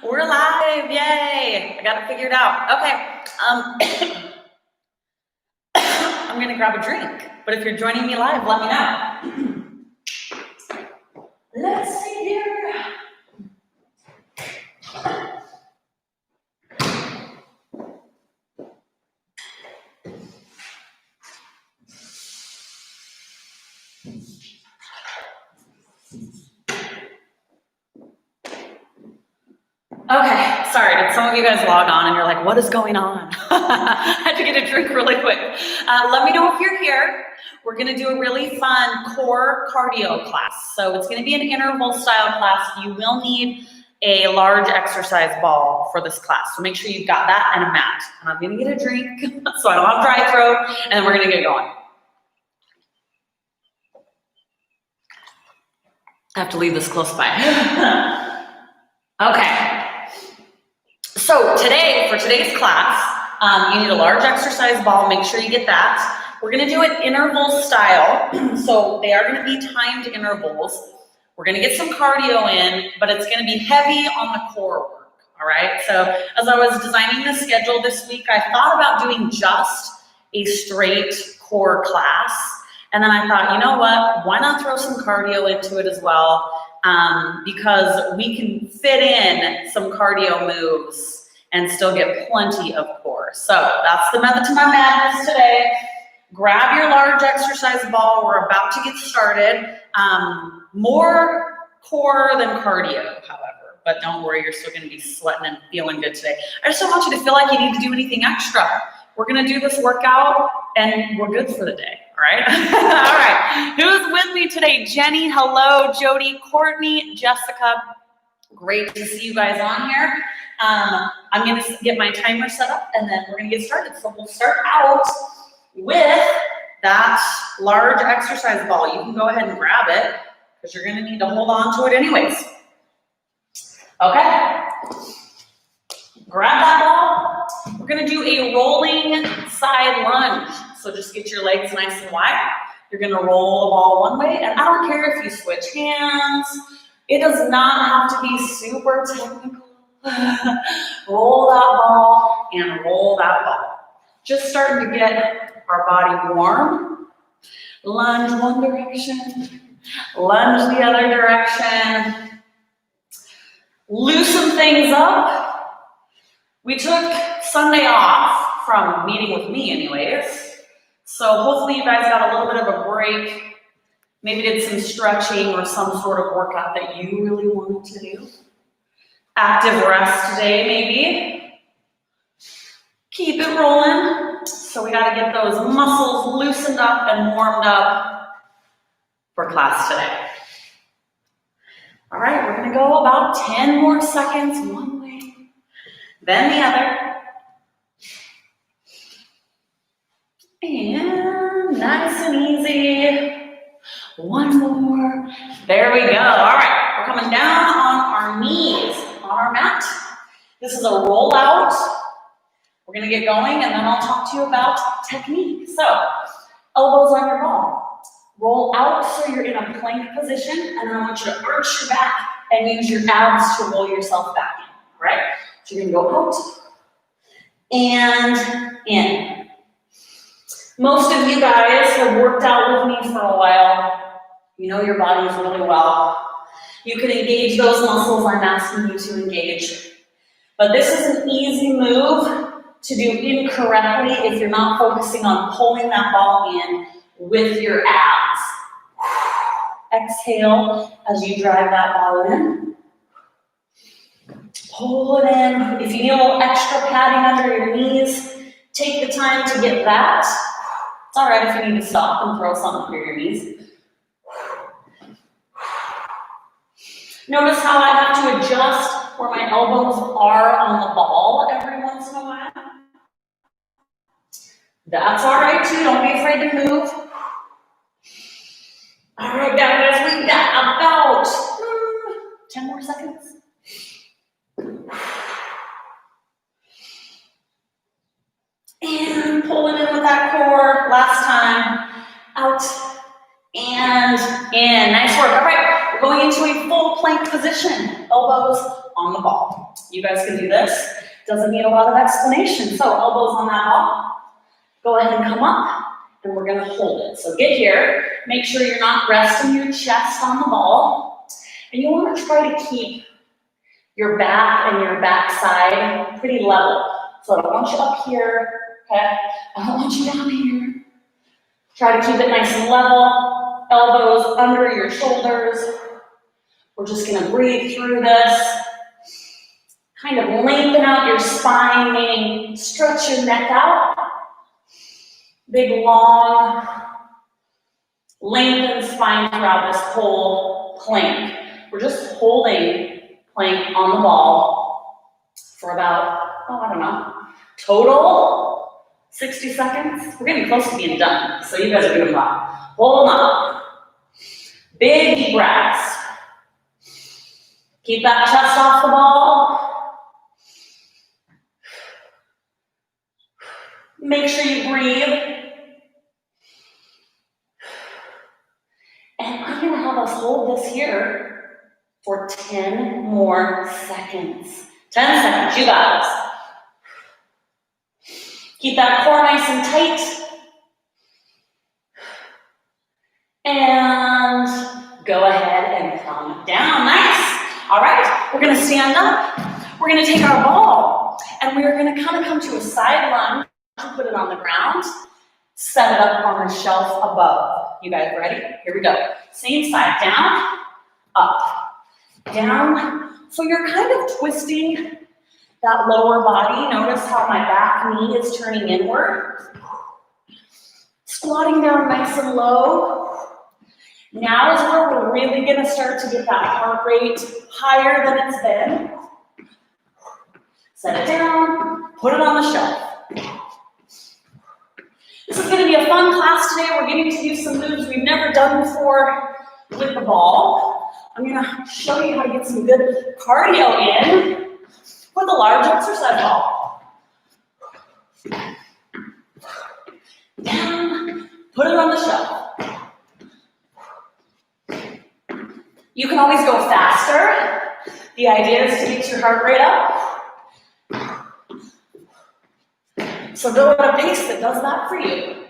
We're live, yay! I got it figured out. Okay, I'm gonna grab a drink, but if you're joining me live, let me know. Let's see here. Okay, sorry, did some of you guys log on and you're like, what is going on? I had to get a drink really quick. Let me know if you're here. We're gonna do a really fun core cardio class. So it's gonna be an interval style class. You will need a large exercise ball for this class. So make sure you've got that and a mat. And I'm gonna get a drink so I don't have dry throat, and then we're gonna get going. I have to leave this close by. Okay. So for today's class, you need a large exercise ball. Make sure you get that. We're gonna do it interval style. So they are gonna be timed intervals. We're gonna get some cardio in, but it's gonna be heavy on the core work, all right? So as I was designing the schedule this week, I thought about doing just a straight core class. And then I thought, you know what? Why not throw some cardio into it as well? Because we can fit in some cardio moves and still get plenty of core. So that's the method to my madness today. Grab your large exercise ball. We're about to get started. More core than cardio, however, but don't worry, you're still gonna be sweating and feeling good today. I just don't want you to feel like you need to do anything extra. We're gonna do this workout and we're good for the day, all right? All right, who's with me today? Jenny, hello, Jody, Courtney, Jessica. Great to see you guys on here. I'm gonna get my timer set up and then we're gonna get started. So we'll start out with that large exercise ball. You can go ahead and grab it because you're gonna need to hold on to it anyways. Okay, grab that ball. We're gonna do a rolling side lunge. So just get your legs nice and wide. You're gonna roll the ball one way, and I don't care if you switch hands. It does not have to be super technical. Roll that ball and roll that ball. Just starting to get our body warm. Lunge one direction, lunge the other direction. Loosen things up. We took Sunday off from meeting with me anyways. So hopefully you guys got a little bit of a break. Maybe did some stretching or some sort of workout that you really wanted to do. Active rest today, maybe. Keep it rolling. So we gotta get those muscles loosened up and warmed up for class today. All right, we're gonna go about 10 more seconds one way, then the other. And nice and easy. One more. There we go. All right, we're coming down on our knees on our mat. This is a roll out. We're gonna get going and then I'll talk to you about technique. So, elbows on your ball. Roll out so you're in a plank position, and then I want you to arch your back and use your abs to roll yourself back in, all right? So you're gonna go out and in. Most of you guys have worked out with me for a while. You know your bodies really well. You can engage those muscles I'm asking you to engage. But this is an easy move to do incorrectly if you're not focusing on pulling that ball in with your abs. Exhale as you drive that ball in. Pull it in. If you need a little extra padding under your knees, take the time to get that. It's all right if you need to stop and throw something under your knees. Notice how I have to adjust where my elbows are on the ball every once in a while. That's all right too, don't be afraid to move. All right guys, we got about 10 more seconds. And pulling in with that core, last time, out and in, nice work. All right, we're going into a full plank position, elbows on the ball. You guys can do this. Doesn't need a lot of explanation. So elbows on that ball. Go ahead and come up, and we're gonna hold it. So get here. Make sure you're not resting your chest on the ball. And you wanna try to keep your back and your backside pretty level. So I don't want you up here, okay? I don't want you down here. Try to keep it nice and level. Elbows under your shoulders. We're just gonna breathe through this. Kind of lengthen out your spine, meaning stretch your neck out. Big, long, lengthened spine throughout this whole plank. We're just holding plank on the ball for about, I don't know, total 60 seconds. We're getting close to being done, so you guys are doing well. Hold on. Big deep breaths. Keep that chest off the ball. Make sure you breathe. And I'm gonna have us hold this here for 10 more seconds. 10 seconds, you got this. Keep that core nice and tight. And go ahead and come down, nice. All right, we're gonna stand up. We're gonna take our ball and we're gonna kind of come to a side lunge, put it on the ground, set it up on the shelf above. You guys ready? Here we go. Same side, down, up, down. So you're kind of twisting that lower body. Notice how my back knee is turning inward. Squatting down nice and low. Now is where we're really gonna start to get that heart rate higher than it's been. Set it down, put it on the shelf. This is going to be a fun class today. We're getting to do some moves we've never done before with the ball. I'm going to show you how to get some good cardio in with a large exercise ball. Down, put it on the shelf. You can always go faster. The idea is to get your heart rate up. So go at a pace that does that for you.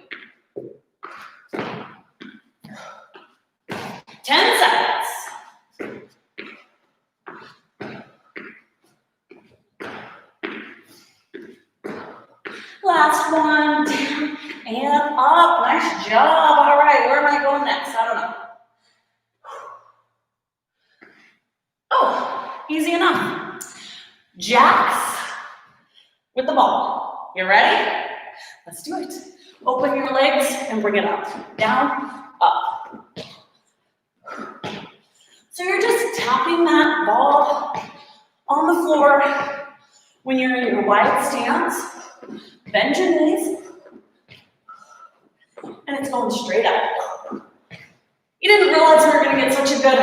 10 seconds. Last one, down and up. Nice job. All right, where am I going next? I don't know. Oh, easy enough. Jacks with the ball. You ready? Let's do it. Open your legs and bring it up. Down, up. So you're just tapping that ball on the floor when you're in your wide stance. Bend your knees. And it's going straight up. You didn't realize we were going to get such a good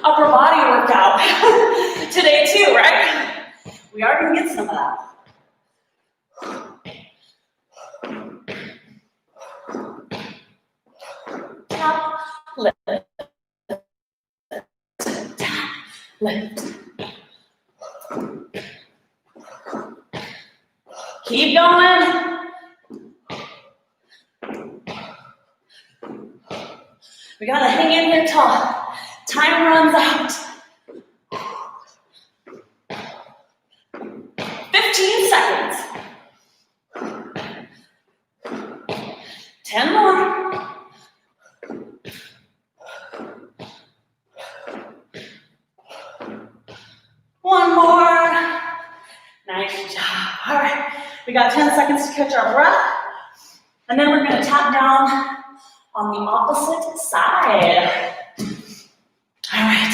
upper body workout today too, right? We are going to get some of that. Tap, lift, tap, lift. Keep going. We gotta hang in here till time runs out. 15 seconds. 10 more. One more. Nice job. All right. We got 10 seconds to catch our breath. And then we're going to tap down on the opposite side. All right.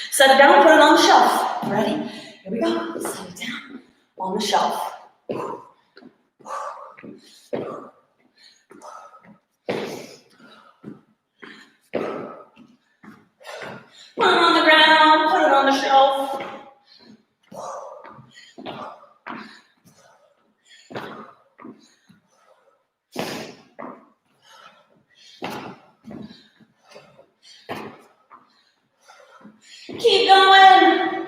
Set it down, put it on the shelf. Ready? Here we go. Set it down on the shelf. Put it on the ground, put it on the shelf. Keep going.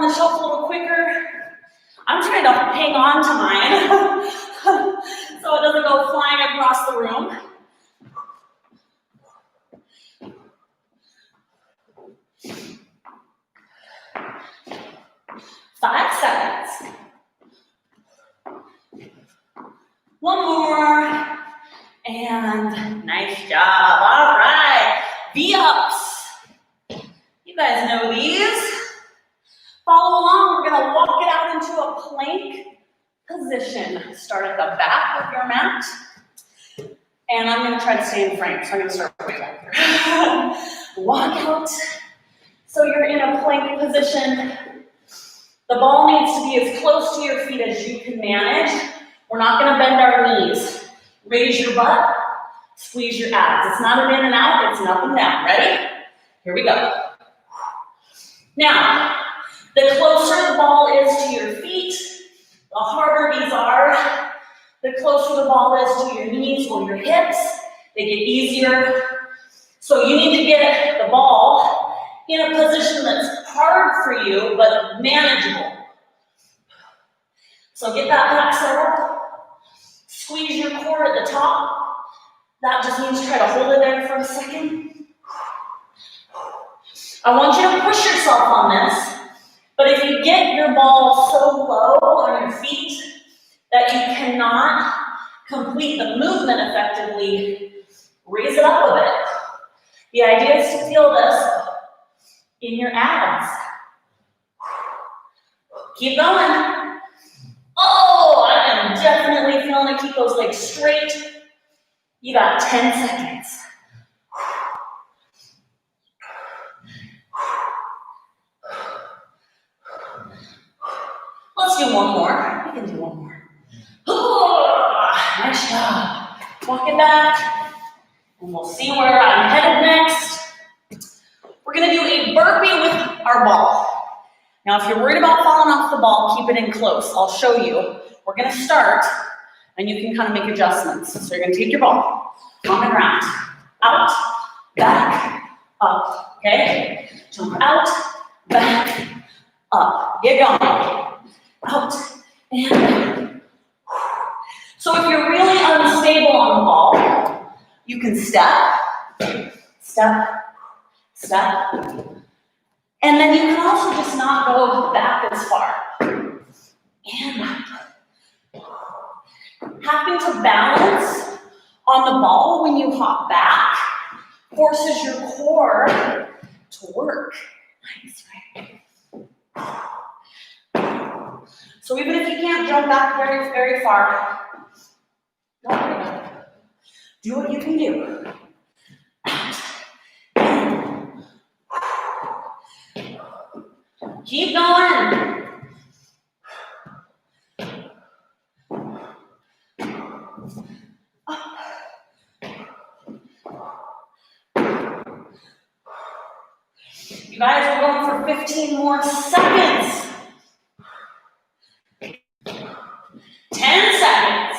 the shelf a little quicker. I'm trying to hang on to mine so it doesn't go flying across the room. Five seconds. One more. And nice job. All right. V-ups. You guys know these. Follow along. We're going to walk it out into a plank position. Start at the back of your mat. And I'm going to try to stay in frame. So I'm going to start way back here. Walk out. So you're in a plank position. The ball needs to be as close to your feet as you can manage. We're not going to bend our knees. Raise your butt, squeeze your abs. It's not an in and out, it's an up and down. Ready? Here we go. Now, the closer the ball is to your feet, the harder these are. The closer the ball is to your knees or your hips, they get easier. So you need to get the ball in a position that's hard for you, but manageable. So get that back set up. Squeeze your core at the top. That just means try to hold it there for a second. I want you to push yourself on this, but if you get your ball so low on your feet that you cannot complete the movement effectively, raise it up a bit. The idea is to feel this in your abs. Keep going. Oh, I am definitely feeling it. Keep those legs straight. You got 10 seconds. Let's do one more. We can do one more. Oh, nice job. Walk it back. And we'll see where I'm headed next. We're going to do a burpee with our ball. Now, if you're worried about falling off the ball, keep it in close. I'll show you. We're going to start, and you can kind of make adjustments. So you're going to take your ball on the ground, out, back, up, okay? Jump out, back, up. Get going. Out, and back. So if you're really unstable on the ball, you can step, step, step. And then you can also just not go back as far. And having to balance on the ball when you hop back forces your core to work. Nice, right? So even if you can't jump back very, very far, don't worry about it. Do what you can do. Keep going. You guys are going for 15 more seconds. 10 seconds.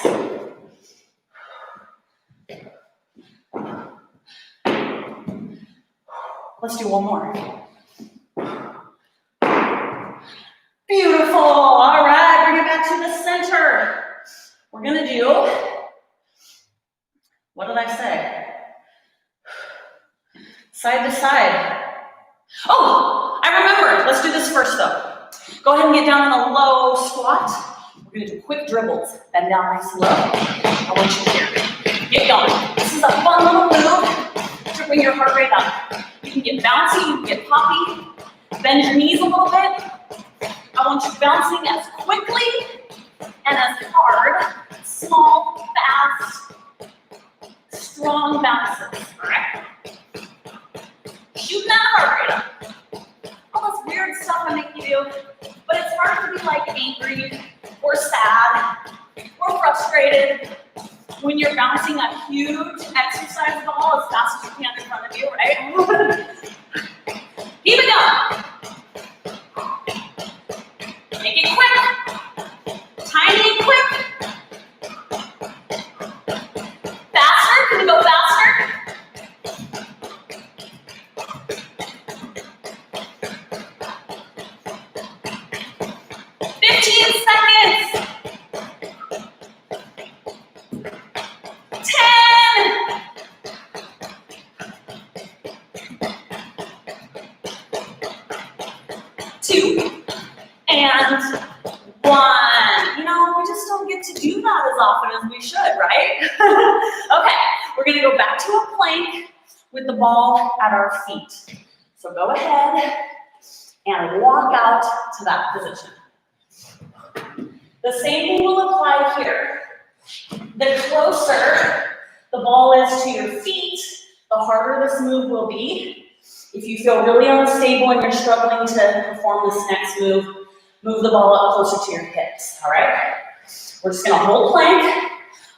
Let's do one more. Beautiful. All right, bring it back to the center. We're going to do, what did I say? Side to side. Oh, I remember. Let's do this first, though. Go ahead and get down in a low squat. We're going to do quick dribbles. Bend down nice and low. I want you here. Get going. This is a fun little move to bring your heart rate up. You can get bouncy, you can get poppy. Bend your knees a little bit. I want you bouncing as quickly and as hard. Small, fast, strong bounces. All right? Shoot that heart rate up. All this weird stuff I make you do, but it's hard to be like angry or sad or frustrated when you're bouncing a huge exercise ball as fast as you can in front of you, right? Keep it going. Make it quick. Tiny, quick. Faster. Can we go faster? and 1. You know, we just don't get to do that as often as we should, right? Okay, we're gonna go back to a plank with the ball at our feet. So go ahead and walk out to that position. The same thing will apply here. The closer the ball is to your feet, the harder this move will be. If you feel really unstable and you're struggling to perform this next move, move the ball up closer to your hips, all right? We're just gonna hold plank.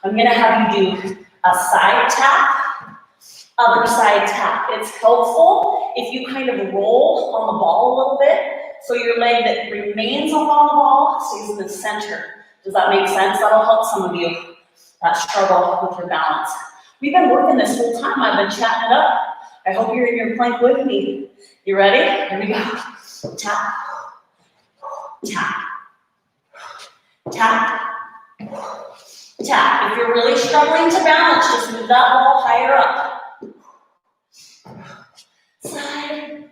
I'm gonna have you do a side tap, other side tap. It's helpful if you kind of roll on the ball a little bit, so your leg that remains on the ball stays in the center. Does that make sense? That'll help some of you that struggle with your balance. We've been working this whole time. I've been chatting it up. I hope you're in your plank with me. You ready? Here we go. Tap, tap, tap, tap. If you're really struggling to balance, just move that ball higher up. Side.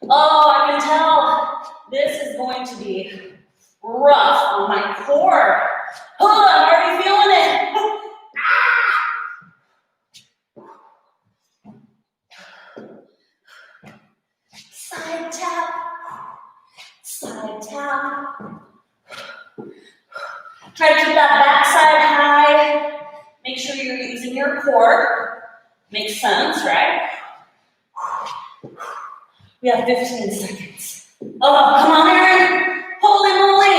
Oh, I can tell this is going to be rough on my core. Oh, I'm already feeling it. Side tap, side tap. Try to keep that back side high. Make sure you're using your core. Makes sense, right? We have 15 seconds. Oh, come on, Erin. Holy moly.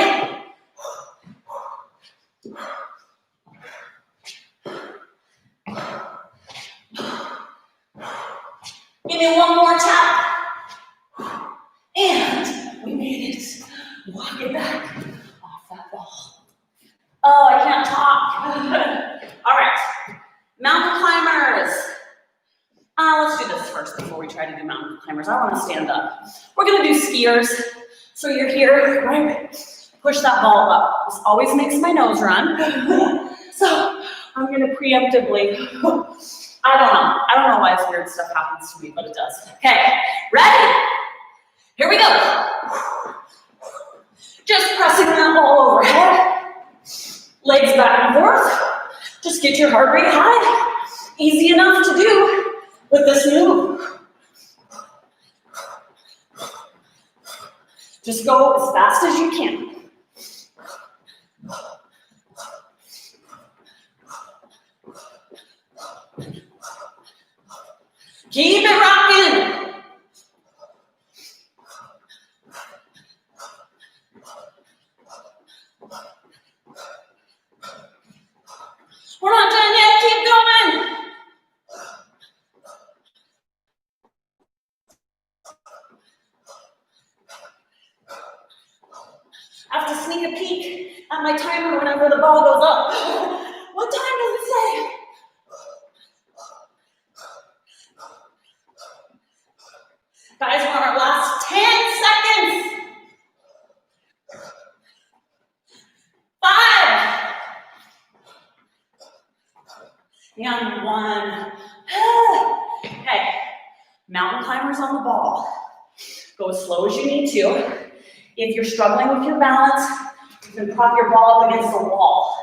Give me one more tap. And we made it. Walk it back off that ball. Oh, I can't talk. All right. Mountain climbers. Let's do this first before we try to do mountain climbers. I want to stand up. We're going to do skiers. So you're here, right? Push that ball up. This always makes my nose run. So I'm going to preemptively, I don't know why this weird stuff happens to me, but it does. Okay, ready? Here we go. Just pressing that ball overhead. Legs back and forth. Just get your heart rate high. Easy enough to do with this move. Just go as fast as you can. Keep it rocking. We're not done yet. Keep going. I have to sneak a peek at my timer whenever the ball goes up. What time does it say? Guys, we're on our last 10 seconds. 5. And 1. Okay, mountain climbers on the ball. Go as slow as you need to. If you're struggling with your balance, you can prop your ball up against the wall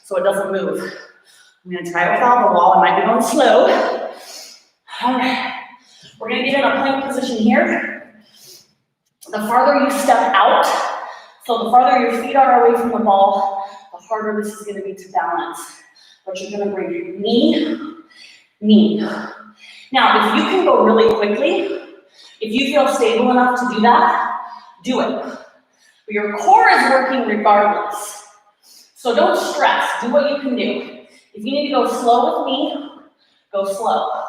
so it doesn't move. I'm going to try it without the wall. I might be going slow. All right. We're going to get in a plank position here. The farther you step out, so the farther your feet are away from the ball, the harder this is going to be to balance. But you're going to bring your knee, knee. Now, if you can go really quickly, if you feel stable enough to do that, do it. But your core is working regardless. So don't stress. Do what you can do. If you need to go slow with me, go slow.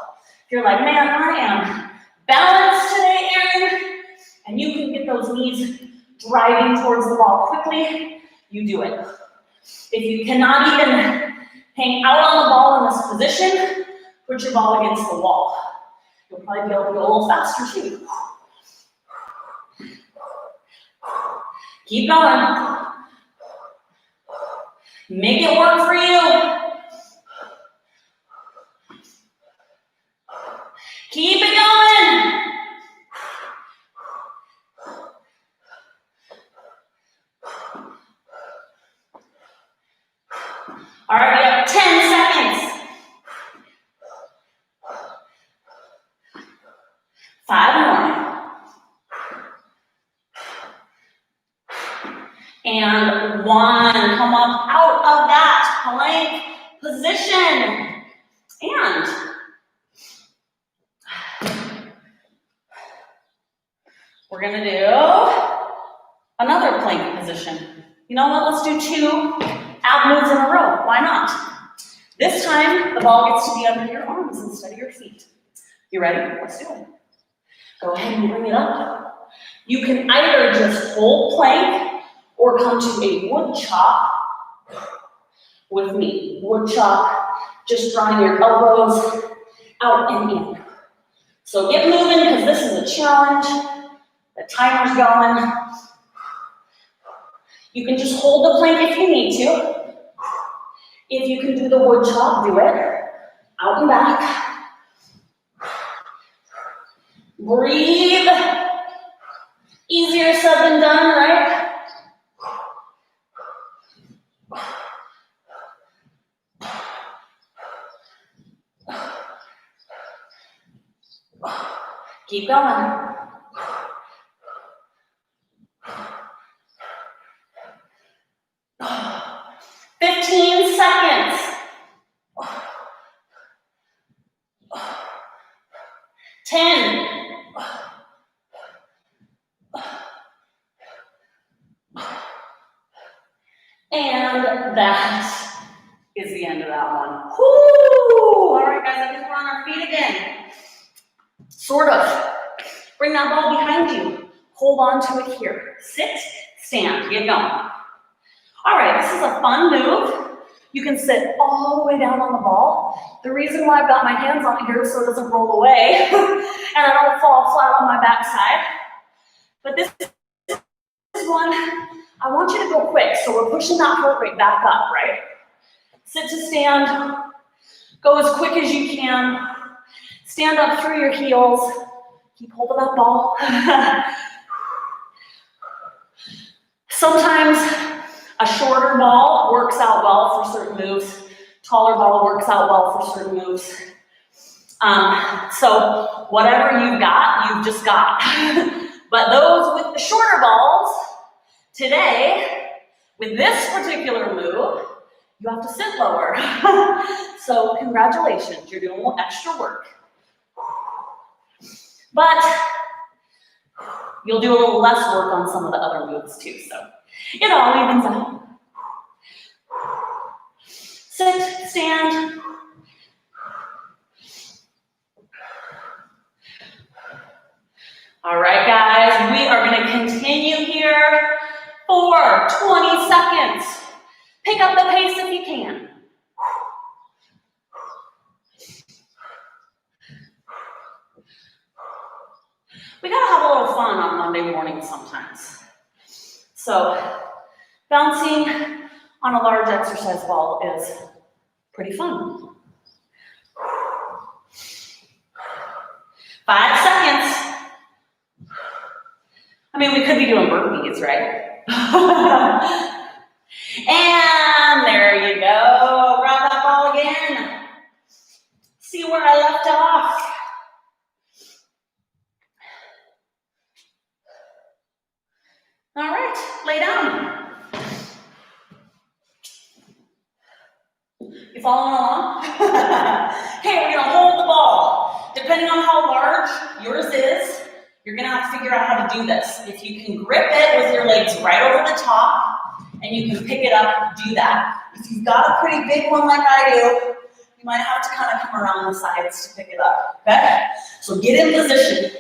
If you're like, man, I am balanced today, Erin, and you can get those knees driving towards the ball quickly, you do it. If you cannot even hang out on the ball in this position, put your ball against the wall. You'll probably be able to go a little faster too. Keep going. Make it work for you. Keep it going. All right, we have 10 seconds. 5 more. And 1. Come up out of that plank position. And we're gonna do another plank position. You know what, let's do 2 ab moves in a row, why not? This time, the ball gets to be under your arms instead of your feet. You ready? Let's do it. Go ahead and bring it up. You can either just hold plank or come to a wood chop with me. Wood chop, just drawing your elbows out and in. So get moving because this is a challenge. The timer's going. You can just hold the plank if you need to. If you can do the wood chop, do it. Out and back. Breathe. Easier said than done, right? Keep going. 15 seconds. 10. And that is the end of that one. Whoo! All right, guys, I think we're on our feet again. Sort of. Bring that ball behind you. Hold on to it here. Sit, stand, get going. All right, this is a fun move. You can sit all the way down on the ball. The reason why I've got my hands on it here is so it doesn't roll away and I don't fall flat on my backside. But this one, I want you to go quick. So we're pushing that heart rate back up, right? Sit to stand. Go as quick as you can. Stand up through your heels. Keep hold of that ball. Sometimes a shorter ball works out well for certain moves. Taller ball works out well for certain moves. So whatever you've got, you've just got. But those with the shorter balls, today, with this particular move, you have to sit lower. So congratulations, you're doing a little extra work. But you'll do a little less work on some of the other moves too, so it all evens out. Sit, stand. All right, guys, we are going to continue here for 20 seconds. Pick up the pace if you can. We gotta have a little fun on Monday morning sometimes. So, bouncing on a large exercise ball is pretty fun. 5 seconds. I mean, we could be doing burpees, right? And there you go. Grab that ball again. See where I left off. All right, lay down. You following along? Okay, we're gonna hold the ball. Depending on how large yours is, you're gonna have to figure out how to do this. If you can grip it with your legs right over the top, and you can pick it up, do that. If you've got a pretty big one like I do, you might have to kind of come around the sides to pick it up, okay? So get in position.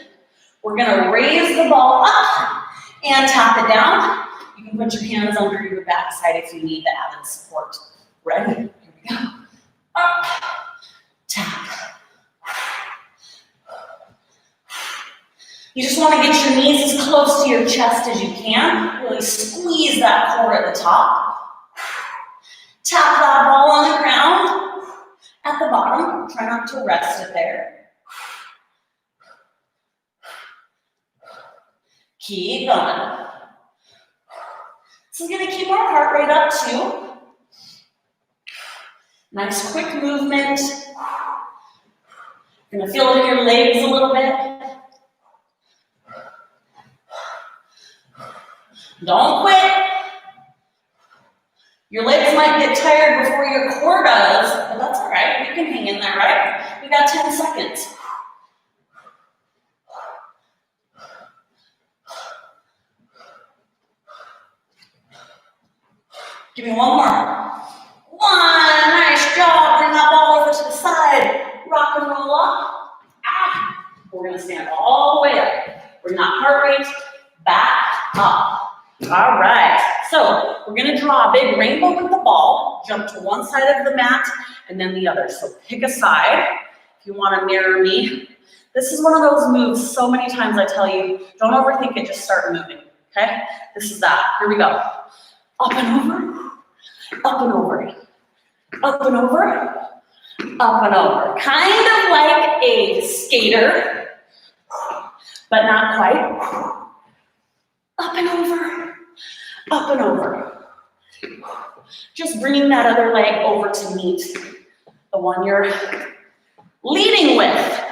We're gonna raise the ball up and tap it down. You can put your hands under your backside if you need the added support. Ready? Here we go. Up, tap. You just want to get your knees as close to your chest as you can. Really squeeze that core at the top. Tap that ball on the ground. At the bottom, try not to rest it there. Keep going. This is going to keep our heart rate up too. Nice quick movement. You're gonna feel it in your legs a little bit. Don't quit. Your legs might get tired before your core does, but that's all right. You can hang in there, right? We got 10 seconds. Give me one more. One, nice job. Bring that ball over to the side. Rock and roll up. We're gonna stand all the way up. Bring that heart rate back up. All right, so we're gonna draw a big rainbow with the ball, jump to one side of the mat and then the other. So pick a side if you wanna mirror me. This is one of those moves so many times I tell you, don't overthink it, just start moving, okay? This is that, here we go. Up and over, up and over, up and over, up and over. Kind of like a skater, but not quite. Up and over, up and over. Just bringing that other leg over to meet the one you're leading with.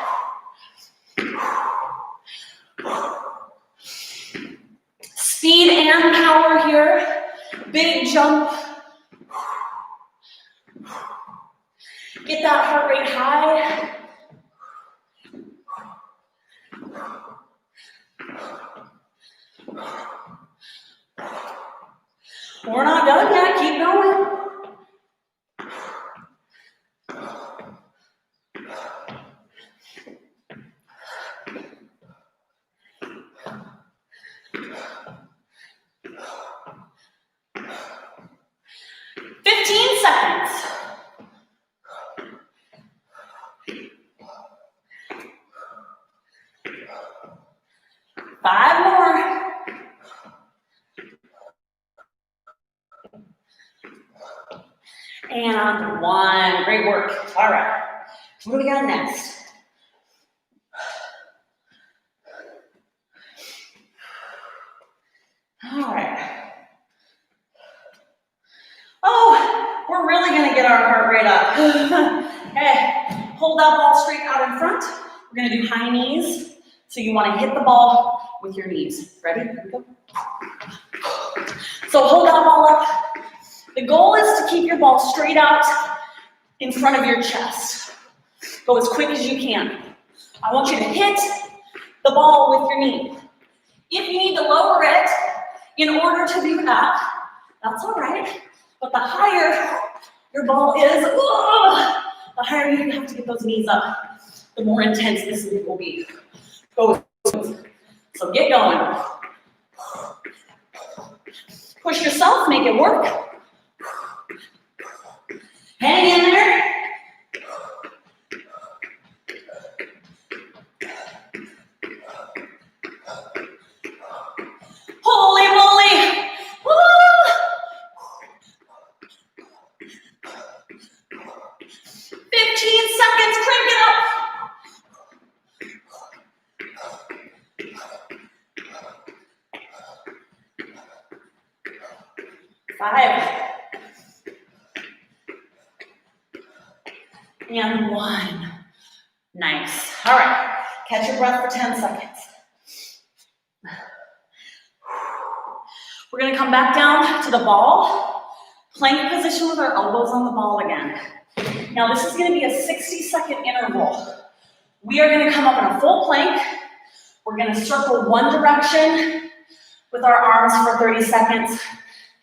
Speed and power here. Big jump. Get that heart rate high. We're not done yet, keep going. Five more. And one. Great work. All right. What do we got next? All right. Oh, we're really going to get our heart rate up. Okay. Hold that ball straight out in front. We're going to do high knees. So you want to hit the ball with your knees. Ready? Here we go. So hold that ball up. The goal is to keep your ball straight out in front of your chest. Go as quick as you can. I want you to hit the ball with your knee. If you need to lower it in order to do that, that's all right. But the higher your ball is, the higher you have to get those knees up, the more intense this move will be. Go. So get going. Push yourself, make it work. Hang in there. Holy moly. Woo! 15 seconds, crank it up. Five. And one. Nice. All right. Catch your breath for 10 seconds. We're going to come back down to the ball. Plank position with our elbows on the ball again. Now this is going to be a 60-second interval. We are going to come up in a full plank. We're going to circle one direction with our arms for 30 seconds,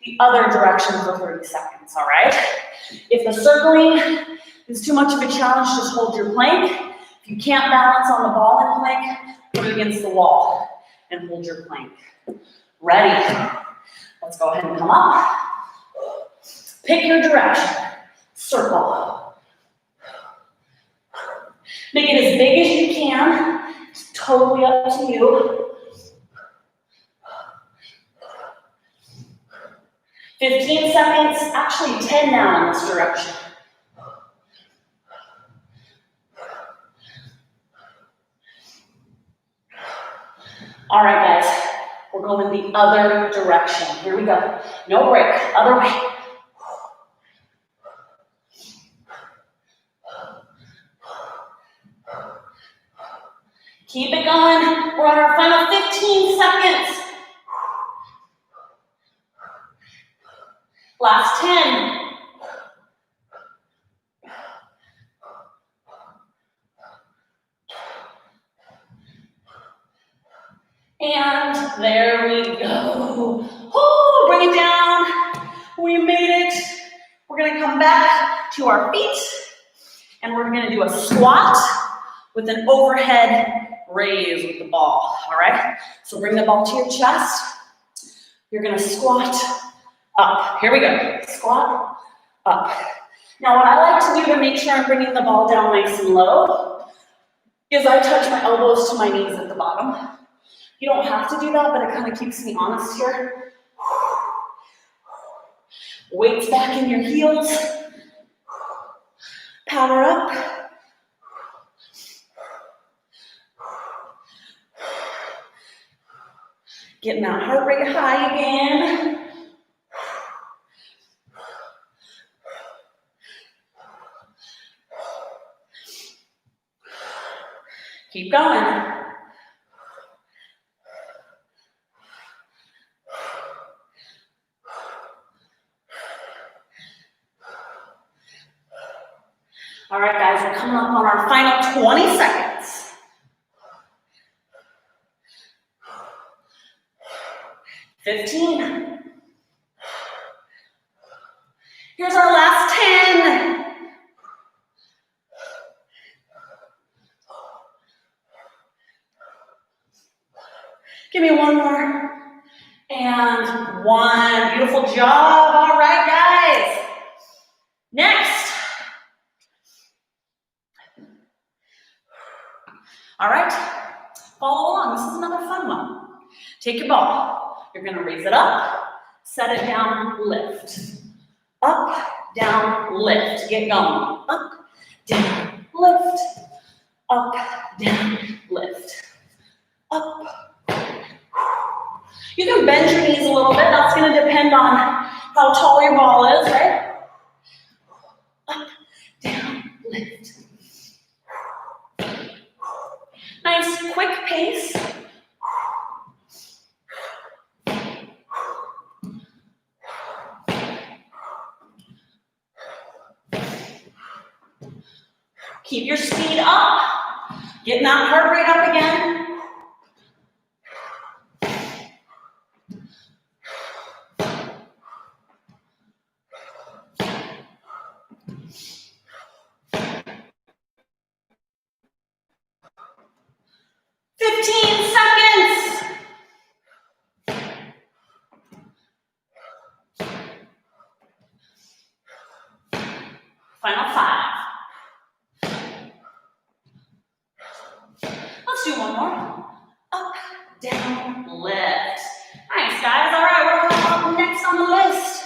the other direction for 30 seconds, all right? If the circling is too much of a challenge, just hold your plank. If you can't balance on the ball in plank, put it against the wall and hold your plank. Ready? Let's go ahead and come up. Pick your direction. Circle. Make it as big as you can. It's totally up to you. 15 seconds, actually 10 now in this direction. All right, guys, we're going the other direction. Here we go. No break, other way. going. We're on our final 15 seconds. Last 10. And there we go. Oh, bring it down. We made it. We're gonna come back to our feet and we're gonna do a squat with an overhead raise with the ball, all right? So bring the ball to your chest. You're gonna squat up. Here we go. Squat up. Now what I like to do to make sure I'm bringing the ball down nice and low is I touch my elbows to my knees at the bottom. You don't have to do that, but it kind of keeps me honest here. Weights back in your heels. Power up. Getting that heart rate high again. Keep going. All right, guys, we're coming up on our final 20 seconds. 15. Here's our last 10. Give me one more. And one. Beautiful job. All right, guys. Next. All right, follow along. This is another fun one. Take your ball. You're gonna raise it up, set it down, lift. Up, down, lift. Get going. Up, down, lift. Up, down, lift. Up. You can bend your knees a little bit. That's gonna depend on how tall your ball is, right? Up, down, lift. Nice, quick pace. Keep your speed up. Getting that heart rate up again. Final 5. Let's do one more. Up, down, lift. Nice, guys. All right, we're up next on the list.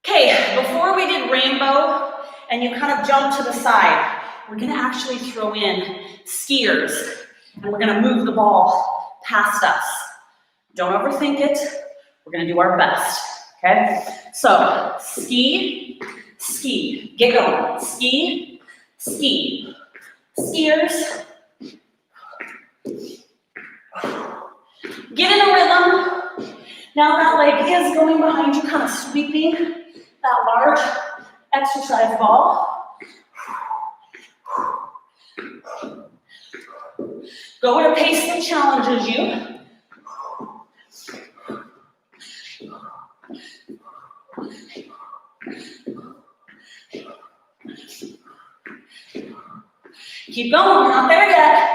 Okay, before we did rainbow and you kind of jump to the side, we're gonna actually throw in skiers and we're gonna move the ball past us. Don't overthink it. We're gonna do our best, okay? So, ski, ski, get going. Ski, ski, skiers. Get in a rhythm. Now that leg is going behind you, kind of sweeping that large exercise ball. Go at a pace that challenges you. Keep going, we're not there yet.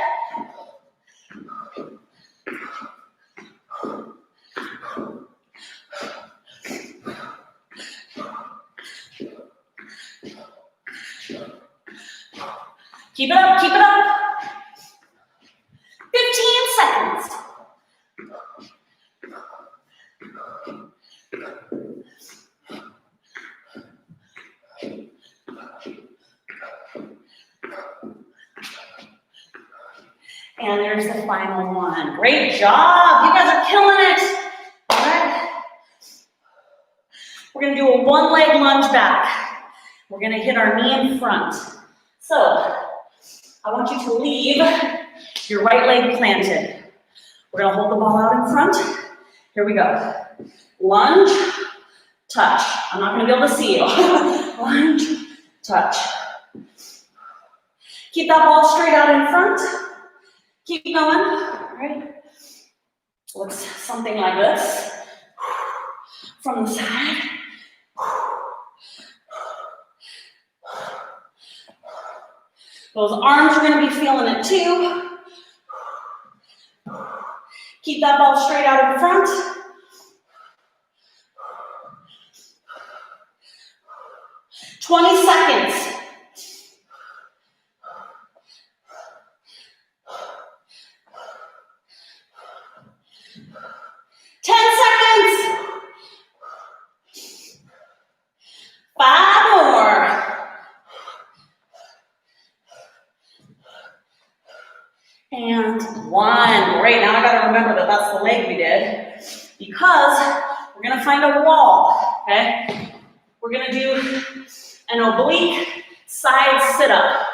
Keep it up, keep it up. 15 seconds. And there's the final one. Great job. You guys are killing it. All right. We're going to do a one-leg lunge back. We're going to hit our knee in front. So, I want you to leave your right leg planted. We're gonna hold the ball out in front. Here we go. Lunge, touch. I'm not gonna be able to see you. Lunge, touch. Keep that ball straight out in front. Keep going, all right? Looks something like this. From the side. Those arms are gonna be feeling it too. Keep that ball straight out in front. "20 seconds. And 1. Great, now I gotta remember that that's the leg we did because we're gonna find a wall, okay? We're gonna do an oblique side sit-up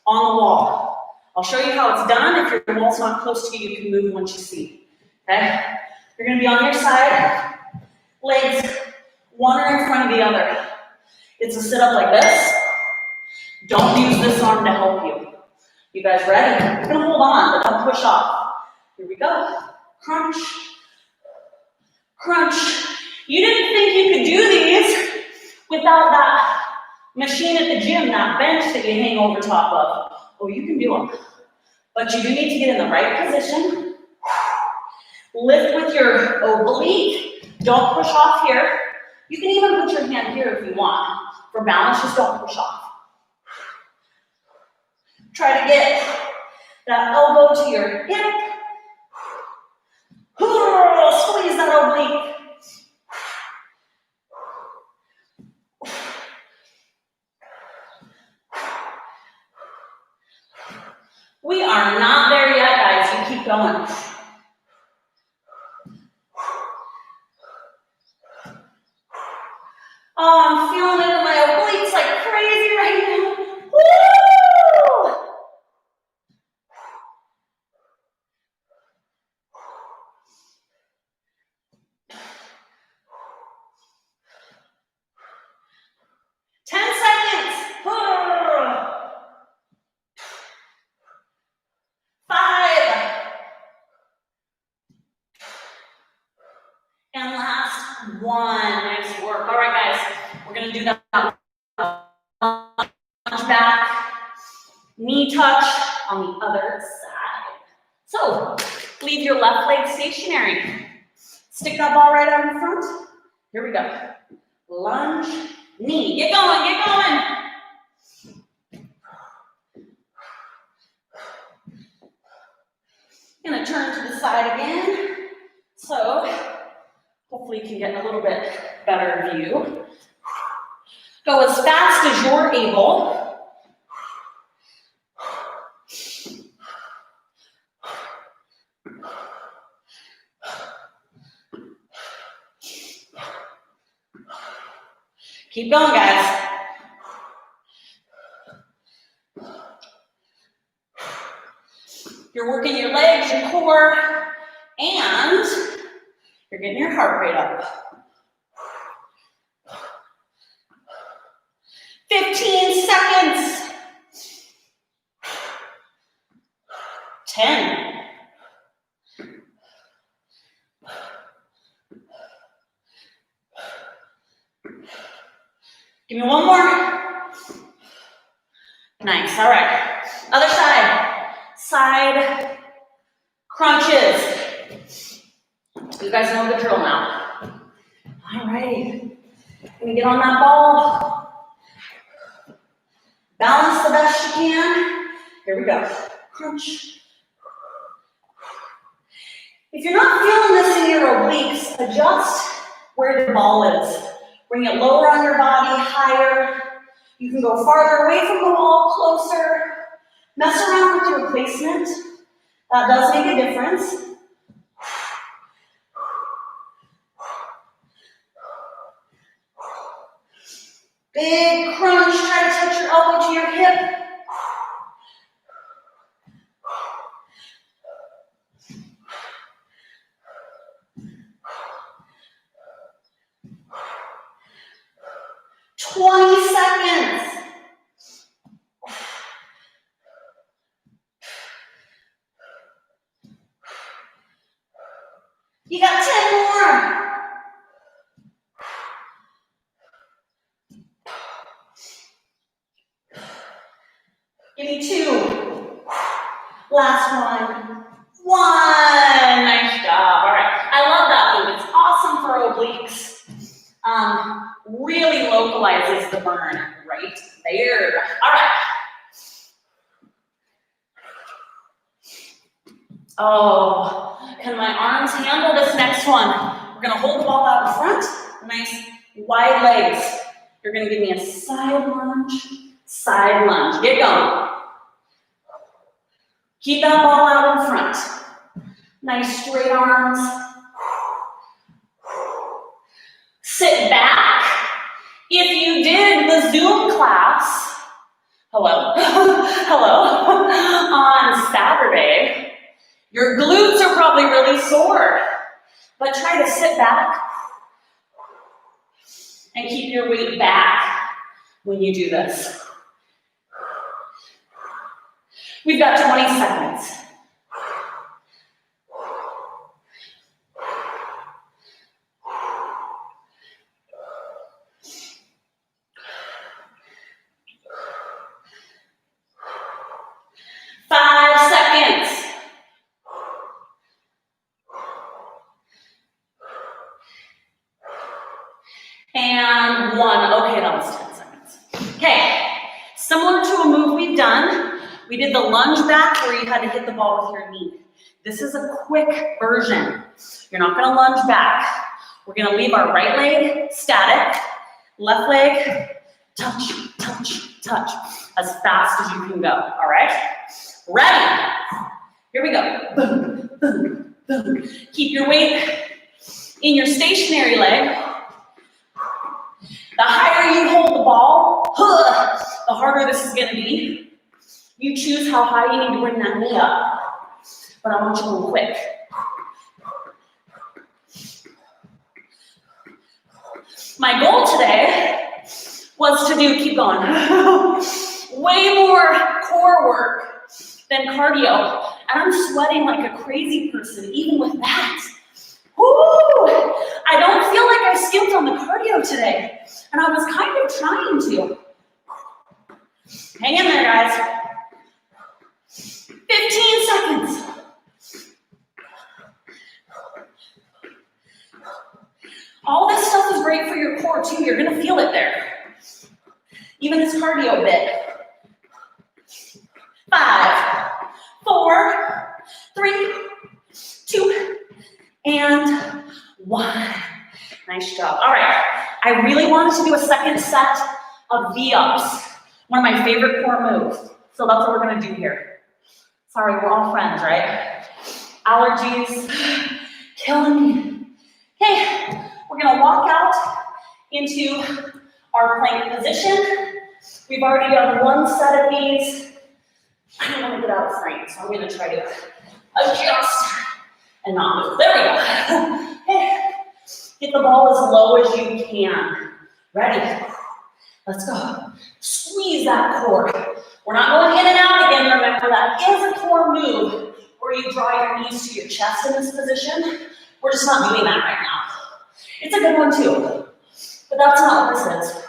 on the wall. I'll show you how it's done. If your wall's not close to you, you can move once you see, okay? You're gonna be on your side, legs one are in front of the other. It's a sit-up like this. Don't use this arm to help you. You guys ready? You're gonna hold on, but don't push off. Here we go. Crunch, crunch. You didn't think you could do these without that machine at the gym, that bench that you hang over top of. Oh, you can do them. But you do need to get in the right position. Lift with your oblique. Don't push off here. You can even put your hand here if you want. For balance, just don't push off. Try to get that elbow to your hip. Squeeze that oblique. We are not there yet, guys. You keep going. Oh, I'm feeling it in my obliques like crazy right now. Woo! 10 seconds. 5. And last 1. Nice work. All right, guys. We're going to do that. Lunge back. Knee touch on the other side. So, leave your left leg stationary. Stick that ball right out in front. Here we go. Lunge, knee. Get going, get going. Gonna turn to the side again. So, hopefully you can get a little bit better view. Go as fast as you're able. Keep going, guys. You're working your legs, your core, and you're getting your heart rate up. 15 seconds. 10. Give me one more. Nice, all right. Other side. Side crunches. You guys know the drill now. All right. Gonna get on that ball. Balance the best you can. Here we go. Crunch. If you're not feeling this in your obliques, adjust where the ball is. Bring it lower on your body, higher. You can go farther away from the wall, closer. Mess around with your placement. That does make a difference. Big crunch. Try to touch your elbow to your hip. 20 seconds. You got 10 more. Give me 2. Last one. 1. Nice job. All right. I love that move. It's awesome for obliques. Really localizes the burn right there. All right. Oh, can my arms handle this next one? We're gonna hold the ball out in front. Nice wide legs. You're gonna give me a side lunge, side lunge. Get going. Keep that ball out in front. Nice straight arms. Sit back. If you did the Zoom class, hello, on Saturday, your glutes are probably really sore, but try to sit back and keep your weight back when you do this. We've got 20 seconds. And 1. Okay, that was 10 seconds. Okay, similar to a move we've done, we did the lunge back where you had to hit the ball with your knee. This is a quick version. You're not gonna lunge back. We're gonna leave our right leg static, left leg, touch, touch, touch, as fast as you can go, all right? Ready? Here we go. Boom, boom, boom. Keep your weight in your stationary leg. The higher you hold the ball, the harder this is gonna be. You choose how high you need to bring that knee up, but I want you going quick. My goal today was to keep going, way more core work than cardio, and I'm sweating like a crazy person, even with that. Woo! I don't feel like I skipped on the cardio today, and I was kind of trying to. Hang in there, guys. 15 seconds. All this stuff is great for your core too. You're gonna feel it there. Even this cardio bit. 5, 4, 3, 2, and 1. Nice job. All right. I really wanted to do a second set of V-ups. One of my favorite core moves. So that's what we're gonna do here. Sorry, we're all friends, right? Allergies, killing me. Okay, we're gonna walk out into our plank position. We've already done 1 set of these. I don't wanna get out of frame, so I'm gonna try to adjust and not move. There we go. Okay, get the ball as low as you can. Ready? Let's go. Squeeze that core. We're not going in and out again. Remember, that is a core move where you draw your knees to your chest in this position. We're just not doing that right now. It's a good one too, but that's not what this is.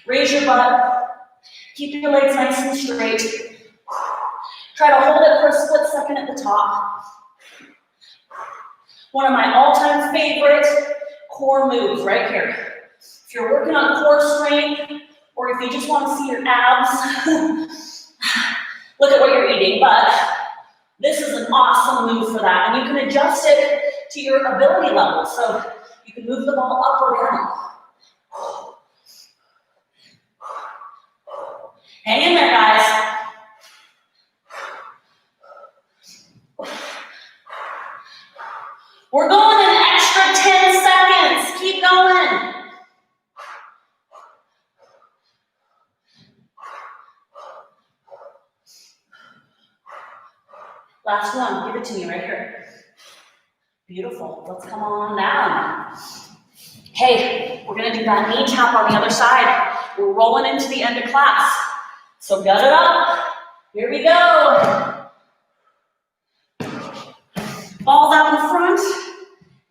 Raise your butt. Keep your legs nice and straight. Try to hold it for a split second at the top. One of my all-time favorite core moves right here. If you're working on core strength, or if you just want to see your abs, look at what you're eating, but this is an awesome move for that, and you can adjust it to your ability level, so you can move the ball up or down. Hang in there, guys. We're going an extra 10 seconds. Keep going. Last one, give it to me right here. Beautiful, let's come on down. Hey, we're gonna do that knee tap on the other side. we're rolling into the end of class. So gut it up. Here we go. Balls out in front.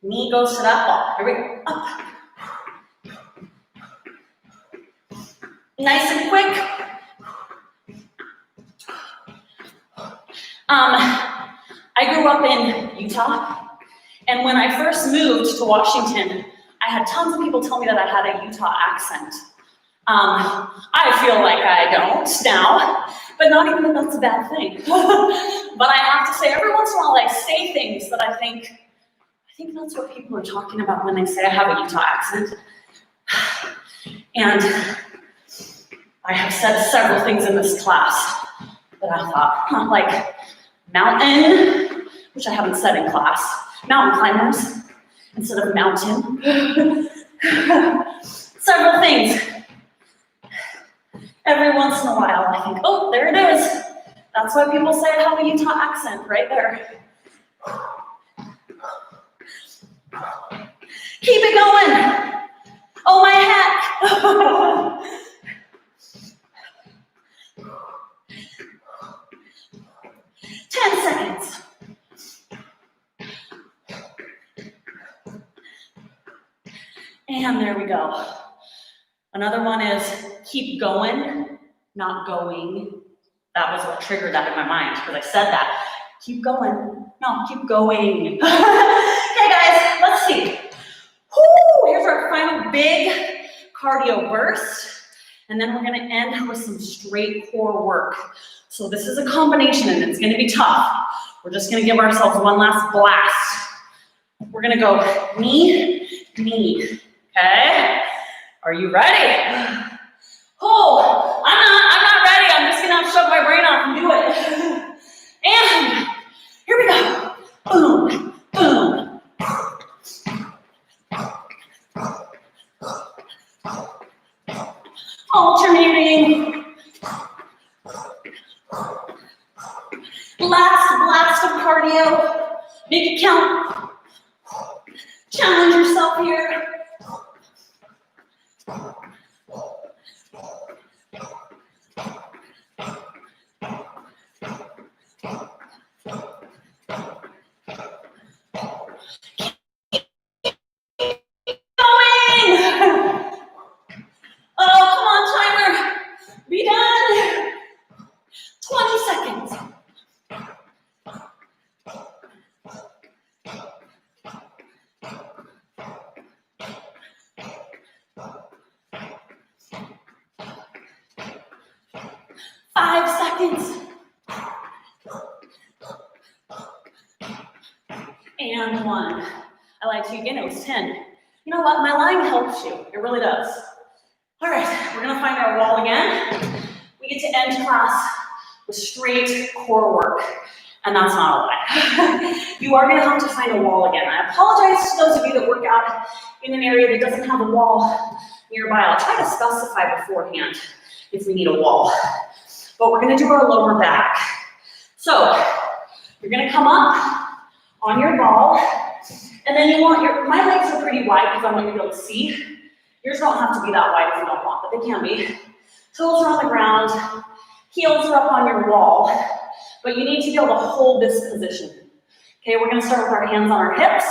Knee goes to that ball. Here we go. Up. Nice and quick. I grew up in Utah, and when I first moved to Washington, I had tons of people tell me that I had a Utah accent. I feel like I don't now, but not even that that's a bad thing. But I have to say, every once in a while I say things that I think that's what people are talking about when they say I have a Utah accent. And I have said several things in this class that I thought, like mountain, which I haven't said in class, mountain climbers instead of mountain. Several things. Every once in a while I think, oh, there it is. That's why people say I have a Utah accent right there. Keep it going. Oh my heck. 10 seconds. And there we go. Another one is keep going, not going. That was what triggered that in my mind because I said that. Keep going. No, keep going. Okay, guys, let's see. Woo, here's our final big cardio burst. And then we're going to end with some straight core work. So this is a combination and it's going to be tough. We're just going to give ourselves one last blast. We're going to go knee, knee. Okay? Are you ready? Oh, I'm not ready. I'm just going to have to shut my brain off and do it. And here we go. Boom, boom. Alternating. Last blast of cardio. Make it count. Challenge yourself here. And 1. I lied to you again, it was 10. You know what, my lying helps you, it really does. All right, we're gonna find our wall again. We get to end class with straight core work, and that's not a lie. You are gonna have to find a wall again. I apologize to those of you that work out in an area that doesn't have a wall nearby. I'll try to specify beforehand if we need a wall. But we're gonna do our lower back. So, you're gonna come up on your ball, and then you want my legs are pretty wide because I want you to be able to see. Yours don't have to be that wide if you don't want, but they can be. Toes are on the ground, heels are up on your wall, but you need to be able to hold this position. Okay, we're gonna start with our hands on our hips.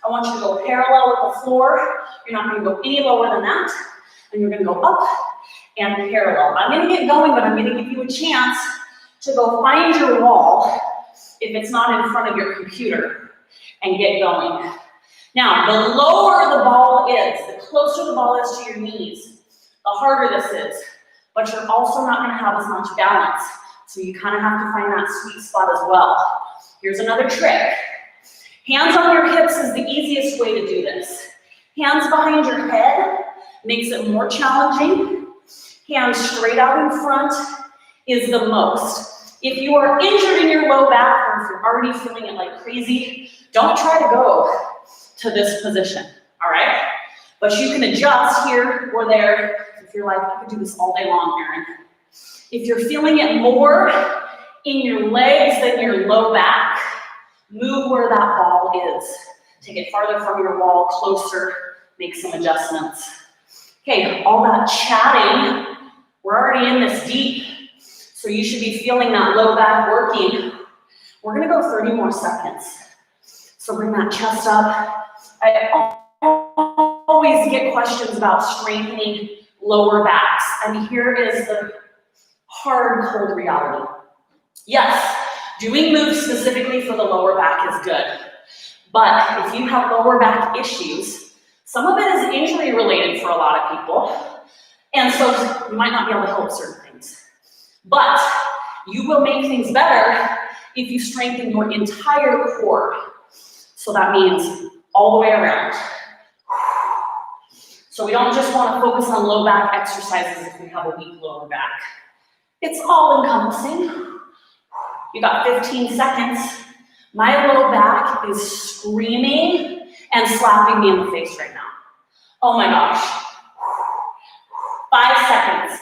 I want you to go parallel with the floor. You're not gonna go any lower than that, and you're gonna go up and parallel. I'm gonna get going, but I'm gonna give you a chance to go find your wall if it's not in front of your computer and get going. Now, the lower the ball is, the closer the ball is to your knees, the harder this is, but you're also not gonna have as much balance, so you kind of have to find that sweet spot as well. Here's another trick. Hands on your hips is the easiest way to do this. Hands behind your head makes it more challenging. Hands straight out in front is the most. If you are injured in your low back, or if you're already feeling it like crazy, don't try to go to this position, all right? But you can adjust here or there. If you're like, I could do this all day long, Erin. If you're feeling it more in your legs than your low back, move where that ball is. Take it farther from your wall, closer, make some adjustments. Okay, all that chatting, we're already in this deep, so you should be feeling that low back working. We're gonna go 30 more seconds. So bring that chest up. I always get questions about strengthening lower backs, and here is the hard, cold reality. Yes, doing moves specifically for the lower back is good, but if you have lower back issues, some of it is injury related for a lot of people, and so you might not be able to help certain things. But you will make things better if you strengthen your entire core. So that means all the way around. So we don't just want to focus on low back exercises if we have a weak lower back. It's all encompassing. You got 15 seconds. My low back is screaming and slapping me in the face right now. Oh my gosh. 5 seconds.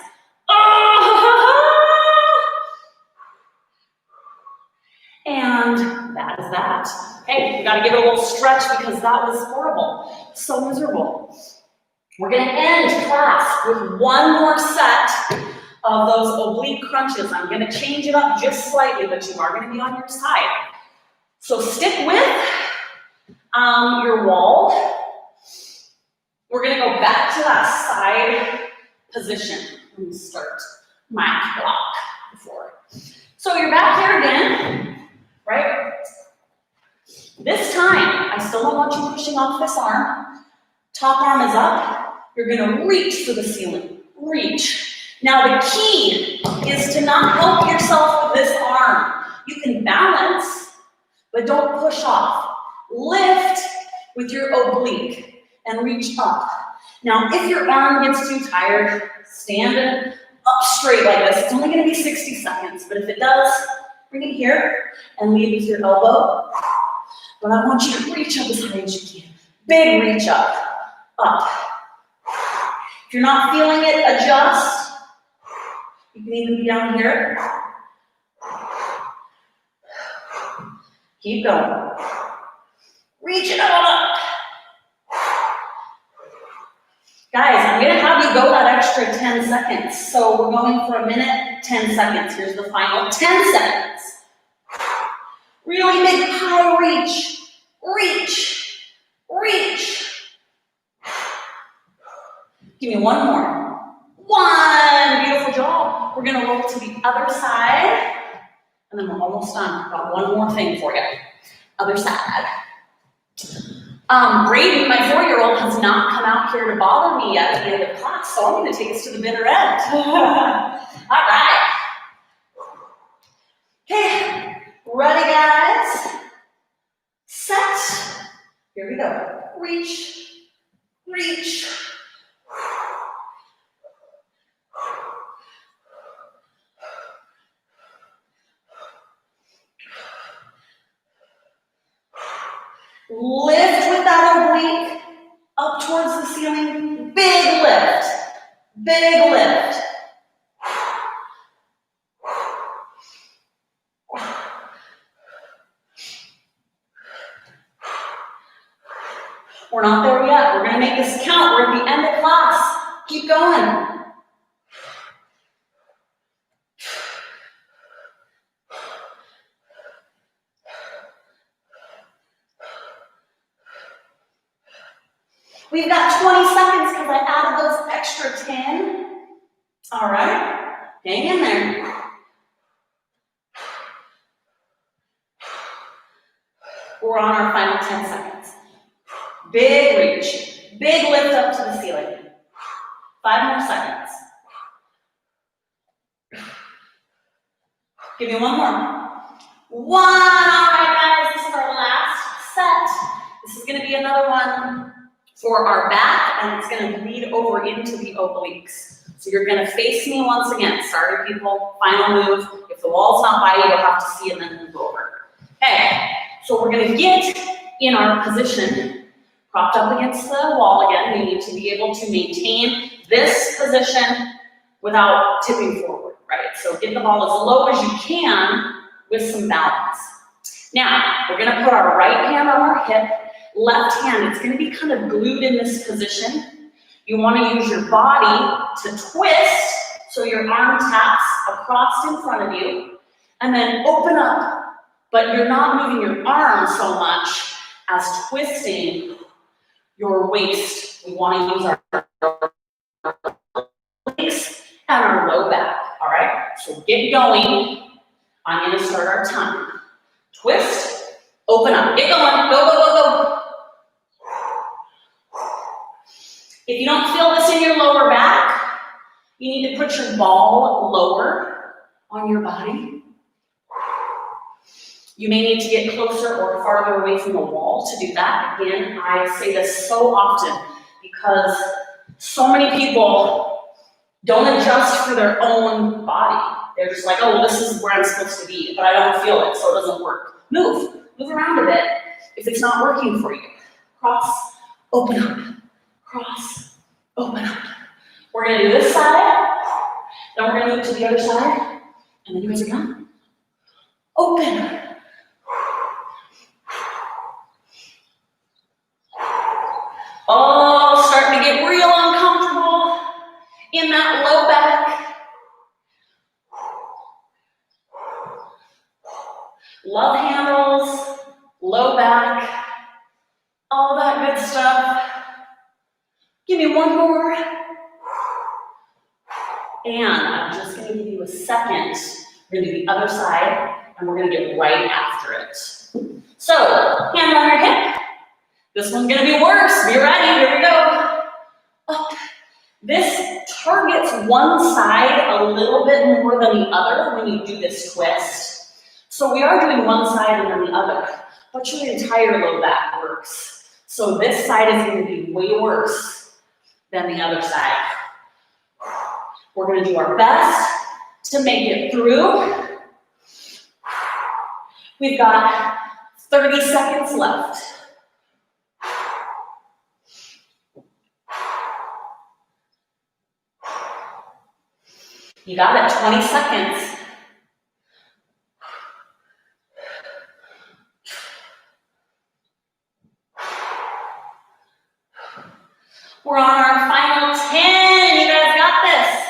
And that is that. Hey, we gotta give it a little stretch because that was horrible. So miserable. We're gonna end class with one more set of those oblique crunches. I'm gonna change it up just slightly, but you are gonna be on your side. So stick with your wall. We're gonna go back to that side position. Let me start my block before. So you're back here again, right? This time, I still don't want you pushing off this arm. Top arm is up. You're gonna reach for the ceiling. Reach. Now the key is to not help yourself with this arm. You can balance, but don't push off. Lift with your oblique and reach up. Now, if your arm gets too tired, stand up straight like this. It's only gonna be 60 seconds, but if it does, bring it here and lead with your elbow. But I want you to reach up as high as you can. Big reach up, up. If you're not feeling it, adjust. You can even be down here. Keep going. Reach it on up. Guys, I'm gonna have you go that extra 10 seconds. So we're going for a minute, 10 seconds. Here's the final 10 seconds. Really big high reach. Reach. Reach. Give me one more. One. Beautiful job. We're gonna roll to the other side. And then we're almost done. Got one more thing for you. Other side. Brayden, my 4-year-old, has not come out here to bother me yet at the end of class, so I'm going to take us to the bitter end. All right. Okay, ready, guys? Set. Here we go. Reach, reach. Lift with that oblique up towards the ceiling. Big lift. Big lift. We're not there yet. We're going to make this count. We're at the end of class. Keep going. We've got 20 seconds because I added those extra 10. All right, hang in there. We're on our final 10 seconds. Big reach, big lift up to the ceiling. 5 more seconds. Give me one more. One, all right guys, this is our last set. This is gonna be another one for our back, and it's going to bleed over into the obliques. So you're going to face me once again. Sorry, people. Final move. If the wall's not by you, you'll have to see and then move over. Okay. So we're going to get in our position, propped up against the wall again. We need to be able to maintain this position without tipping forward, right? So get the ball as low as you can with some balance. Now, we're going to put our right hand on our hip. Left hand, it's going to be kind of glued in this position. You want to use your body to twist, so your arm taps across in front of you, and then open up, but you're not moving your arm so much as twisting your waist. We want to use our legs and our low back, all right? So get going. I'm going to start our time. Twist, open up, get going, go, go, go, go. If you don't feel this in your lower back, you need to put your ball lower on your body. You may need to get closer or farther away from the wall to do that. Again, I say this so often because so many people don't adjust for their own body. They're just like, oh, well, this is where I'm supposed to be, but I don't feel it, so it doesn't work. Move around a bit if it's not working for you. Cross, open up. Cross, open up. We're gonna do this side, then we're gonna move to the other side, and then you guys are done. Open. Oh, starting to get real uncomfortable in that low back. Love handles, low back, all that good stuff. Give me one more. And I'm just going to give you a second. We're going to do the other side, and we're going to get right after it. So, hand on your hip. This one's going to be worse. Be ready. Here we go. Up. This targets one side a little bit more than the other when you do this twist. So we are doing one side and then the other, but your entire low back works. So this side is going to be way worse than the other side. We're going to do our best to make it through. We've got 30 seconds left. You got it, 20 seconds. We're on our final 10. You guys got this.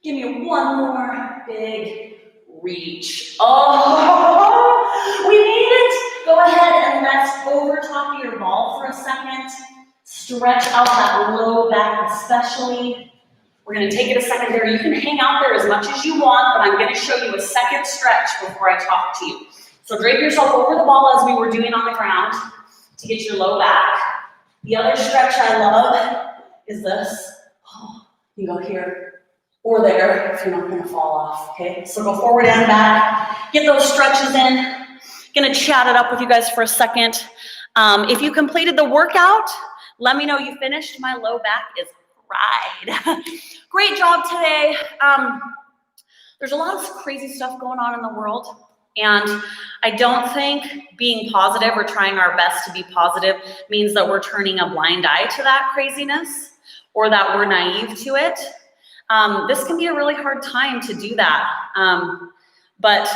Give me one more big reach. Oh, we made it. Go ahead and let's over top of your ball for a second. Stretch out that low back especially. We're going to take it a second there. You can hang out there as much as you want, but I'm going to show you a second stretch before I talk to you. So drape yourself over the ball as we were doing on the ground to get your low back. The other stretch I love is this. Oh, you can go here or there if you're not going to fall off, okay? So go forward and back. Get those stretches in. Going to chat it up with you guys for a second. If you completed the workout, let me know you finished. My low back is fried. Great job today. There's a lot of crazy stuff going on in the world, and I don't think being positive or trying our best to be positive means that we're turning a blind eye to that craziness or that we're naive to it. This can be a really hard time to do that, but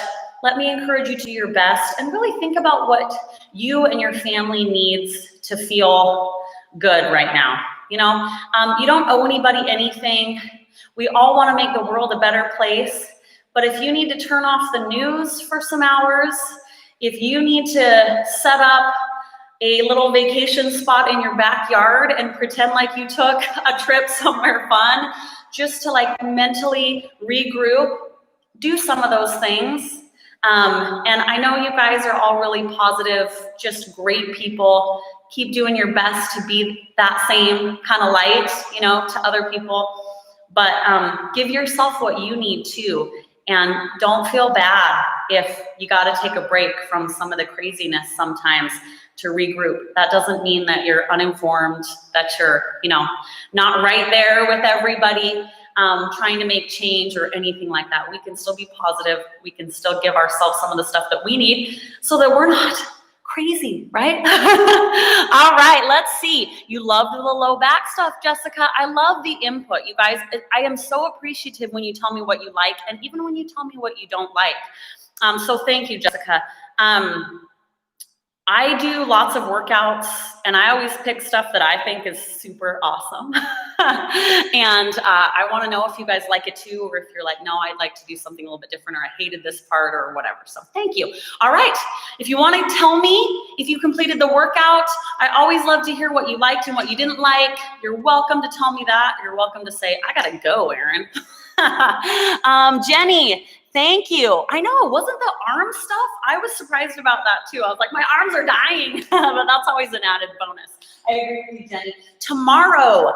let me encourage you to do your best and really think about what you and your family needs to feel good right now. You know, you don't owe anybody anything. We all want to make the world a better place. But if you need to turn off the news for some hours, if you need to set up a little vacation spot in your backyard and pretend like you took a trip somewhere fun, just to like mentally regroup, do some of those things. And I know you guys are all really positive, just great people. Keep doing your best to be that same kind of light, you know, to other people. But give yourself what you need too. And don't feel bad if you got to take a break from some of the craziness sometimes to regroup. That doesn't mean that you're uninformed, that you're, you know, not right there with everybody, trying to make change or anything like that. We can still be positive. We can still give ourselves some of the stuff that we need so that we're not Crazy, right? All right, let's see. You loved the low back stuff, Jessica. I love the input. You guys, I am so appreciative when you tell me what you like and even when you tell me what you don't like. So thank you, Jessica. I do lots of workouts and I always pick stuff that I think is super awesome. And I want to know if you guys like it too, or if you're like, no, I'd like to do something a little bit different, or I hated this part or whatever. So thank you. All right. If you want to tell me if you completed the workout, I always love to hear what you liked and what you didn't like. You're welcome to tell me that. You're welcome to say, I got to go, Erin. Jenny, thank you. I know, wasn't the arm stuff? I was surprised about that too. I was like, my arms are dying, but that's always an added bonus. I agree with you, Jenny. Tomorrow,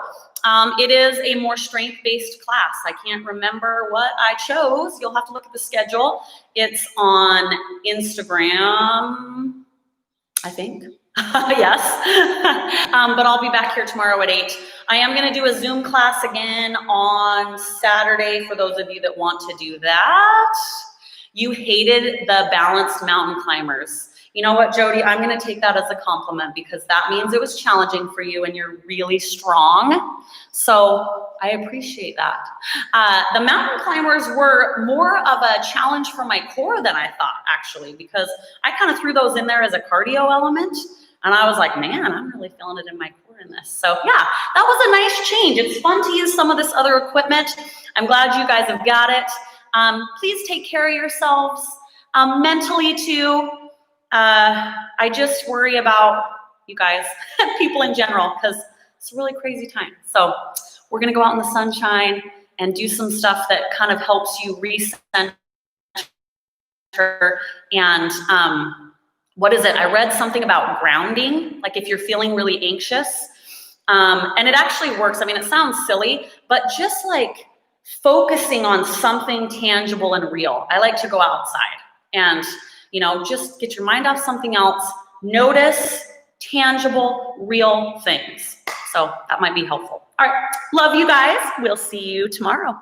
it is a more strength-based class. I can't remember what I chose. You'll have to look at the schedule. It's on Instagram, I think. Yes. But I'll be back here tomorrow at 8. I am going to do a Zoom class again on Saturday for those of you that want to do that. You hated the balanced mountain climbers. You know what, Jody? I'm going to take that as a compliment because that means it was challenging for you and you're really strong. So I appreciate that. The mountain climbers were more of a challenge for my core than I thought, actually, because I kind of threw those in there as a cardio element. And I was like, man, I'm really feeling it in my core in this. So yeah, that was a nice change. It's fun to use some of this other equipment. I'm glad you guys have got it. Please take care of yourselves mentally too. I just worry about you guys, people in general, because it's a really crazy time. So we're going to go out in the sunshine and do some stuff that kind of helps you recenter. And what is it? I read something about grounding, like if you're feeling really anxious. And it actually works. I mean, it sounds silly, but just like focusing on something tangible and real. I like to go outside and, you know, just get your mind off something else. Notice tangible, real things. So that might be helpful. All right. Love you guys. We'll see you tomorrow.